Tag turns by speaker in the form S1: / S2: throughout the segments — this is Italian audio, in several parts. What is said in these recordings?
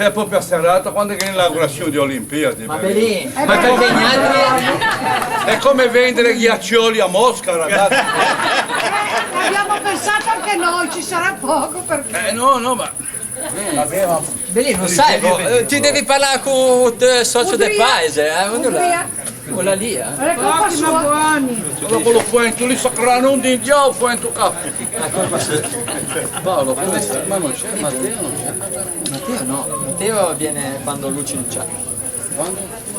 S1: Fai proprio serata quando è l'inaugurazione di Olimpiadi.
S2: Ma Belì, ma per impegnati.
S1: È come vendere ghiaccioli a Mosca, ragazzi.
S3: Abbiamo pensato anche noi, ci sarà poco per...
S1: No, ma...
S2: Belì, non sai, ti devi parlare con il socio del paese, quella lì,
S3: È colpa sua.
S1: Allora quello quento lì sacrano un di già o quento capo. Paolo, ma non c'è, Matteo non c'è.
S2: Matteo no, Matteo viene quando Luci non c'è.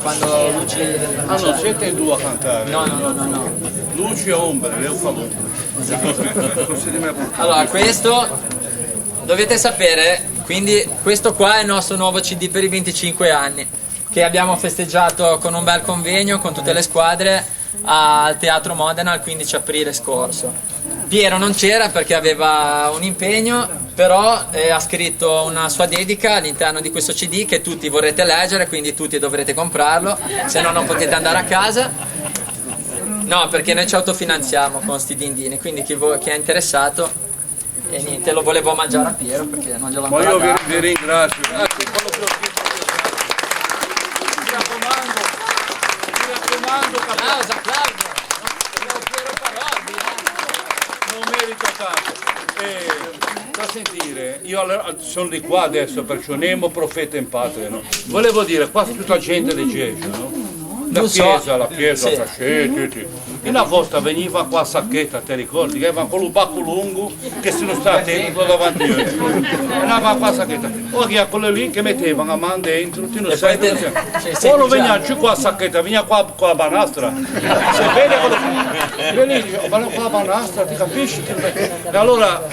S2: Quando Luci
S1: Ah, non siete in due a cantare?
S2: No.
S1: Luci e ombre, io fa molto.
S2: Allora, questo dovete sapere, quindi questo qua è il nostro nuovo CD per i 25 anni, che abbiamo festeggiato con un bel convegno con tutte le squadre al Teatro Modena il 15 aprile scorso. Piero non c'era perché aveva un impegno, però ha scritto una sua dedica all'interno di questo CD che tutti vorrete leggere, quindi tutti dovrete comprarlo, se no non potete andare a casa. No, perché noi ci autofinanziamo con sti dindini, quindi chi è interessato, e niente, lo volevo mangiare a Piero perché non glielo
S1: Ma
S2: ancora
S1: io
S2: dato.
S1: vi ringrazio. Grazie, quello che ho scritto. Mi raccomando,
S2: Applauso.
S1: Piero Parodi, non merito tanto. Da sentire, io sono di qua adesso perché Nemo profeta in patria, no? Volevo dire, qua tutta gente di Gesù, no? La chiesa,
S2: Sì.
S1: Cascetti. Una volta veniva qua a Sacchetta, ti ricordi? Che avevano quello bacco lungo che sono stati davanti a noi. Venivano qua a Sacchetta. Ora a quello lì che mettevano a mano dentro, tu non sai dove sei. Ora veniamo giù qua a Sacchetta, veniamo qua a Banastra. Se vede quello vedi, vanno qua a Banastra, ti capisci? E allora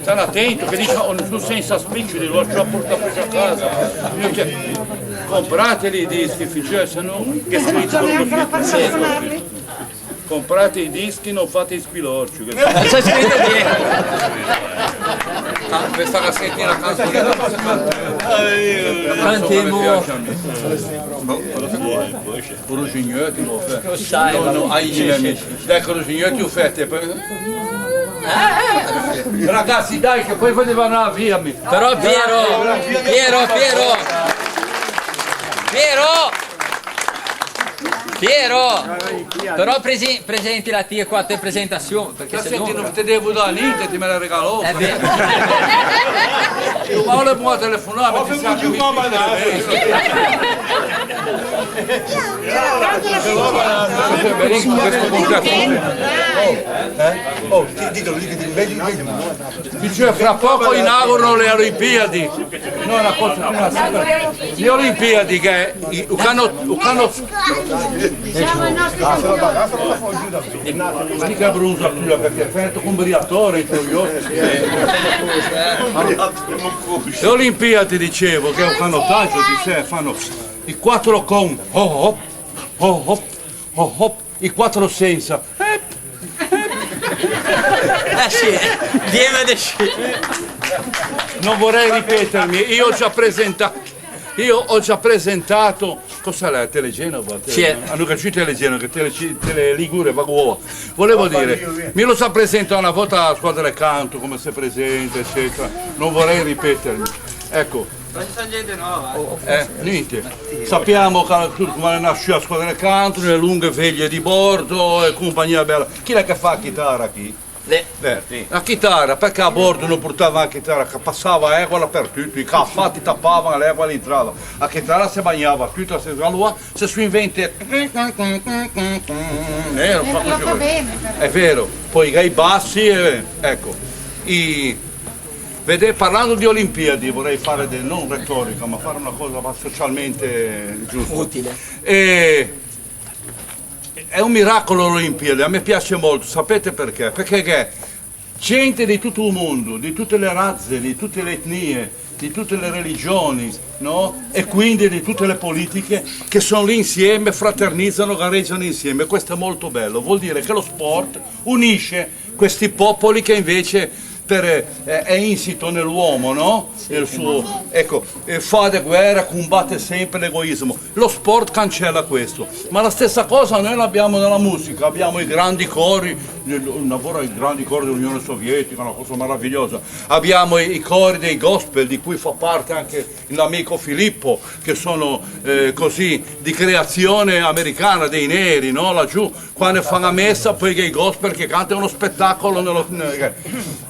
S1: stai attento, che dice, tu senza spiccioli, lo ho portato a casa. Comprateli i dischi, figlioli, se no che scritto
S3: neanche la farsa a suonarli.
S1: comprate i dischi, non fate i spilorci.
S2: C'è scritto dietro.
S1: Questa cassettina canzone
S2: Cantiamo.
S1: Corugignetti lo fai.
S2: Lo sai,
S1: Ai miei amici. Dai corugignetti lo fate. Ragazzi dai che poi potevano via.
S2: Però Piero, però presenti la tia qua a te presentazione, perché se no...
S1: Non ti devo dare niente, ti me la regalò.
S2: È vero.
S1: Ma non le può telefonare, ma ti sa che mi dice fra poco inaugurano le Olimpiadi. No, una cosa le Olimpiadi che
S3: Siamo i nostri
S1: mica brusa più perché fatto con briatore le Olimpiadi dicevo che è un canottaggio di sé, fanno i quattro con i quattro senza
S2: Sì, dieme de sci.
S1: non vorrei ripetermi, io ho già presentato cosa è Telegenova?
S2: Sì.
S1: Hanno capito Telegenova, che Tele Ligure va uova. Volevo dire, mi lo sa presentare una volta alla squadra del canto, come se presente, eccetera. Non vorrei ripetermi. Ecco. Niente. Sappiamo come nasce la squadra del canto, le lunghe veglie di bordo e compagnia bella. Chi è che fa la chitarra qui? La chitarra, perché a bordo non portava la chitarra, che passava acqua dappertutto, i caffati tappavano l'acqua all'entrata, la chitarra si bagnava tutta, allora se si inventa è vero, poi i bassi, ecco, parlando di Olimpiadi vorrei fare non retorica, ma fare una cosa socialmente giusta.
S2: Utile.
S1: È un miracolo l'Olimpiadi, a me piace molto, sapete perché? Perché gente di tutto il mondo, di tutte le razze, di tutte le etnie, di tutte le religioni, no? E quindi di tutte le politiche che sono lì insieme, fraternizzano, gareggiano insieme, questo è molto bello, vuol dire che lo sport unisce questi popoli che invece è insito nell'uomo, no? Il suo, ecco, fa di guerra, combatte sempre l'egoismo. Lo sport cancella questo, ma la stessa cosa noi l'abbiamo nella musica, abbiamo i grandi cori un lavoro ai grandi cori dell'Unione Sovietica, una cosa meravigliosa. Abbiamo i cori dei gospel di cui fa parte anche l'amico Filippo, che sono così di creazione americana dei neri, no? Laggiù quando fanno la messa, poi i gospel che cantano uno spettacolo.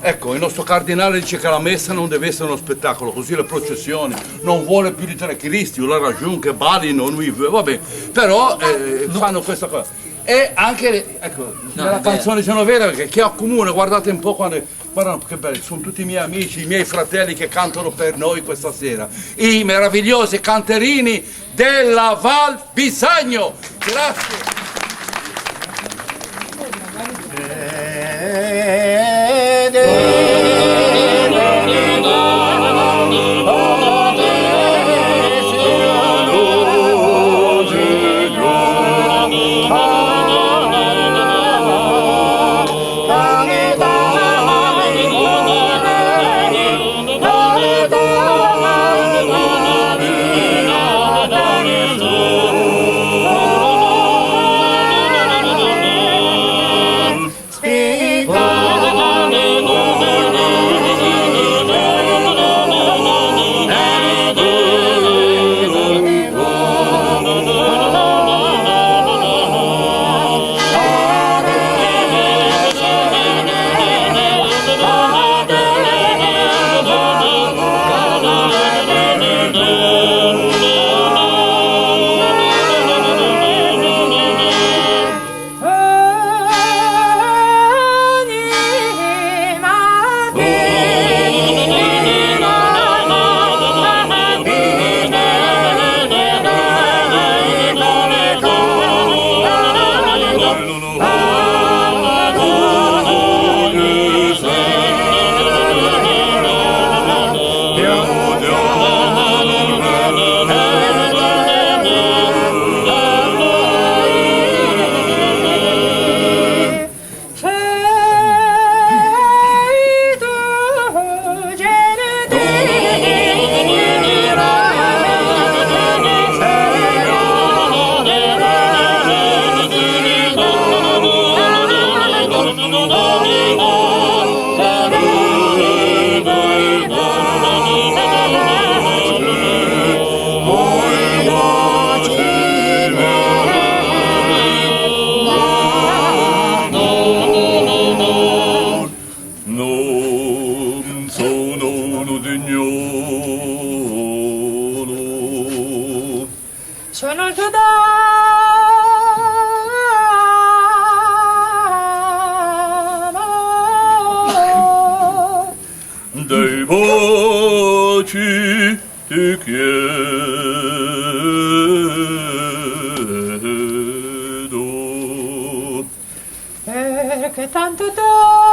S1: Ecco, il nostro cardinale dice che la messa non deve essere uno spettacolo, così le processioni, non vuole più di 3 cristi, la ragione che ballino, vabbè, però fanno questa cosa. E anche, ecco, nella canzone Genovese che accomuna, guardate un po' guardate che belli, sono tutti i miei amici, i miei fratelli che cantano per noi questa sera, i meravigliosi canterini della Val Bisagno. Grazie.
S3: Sono il tuo dono.
S1: Dei baci ti chiedo,
S3: Perché tanto dono.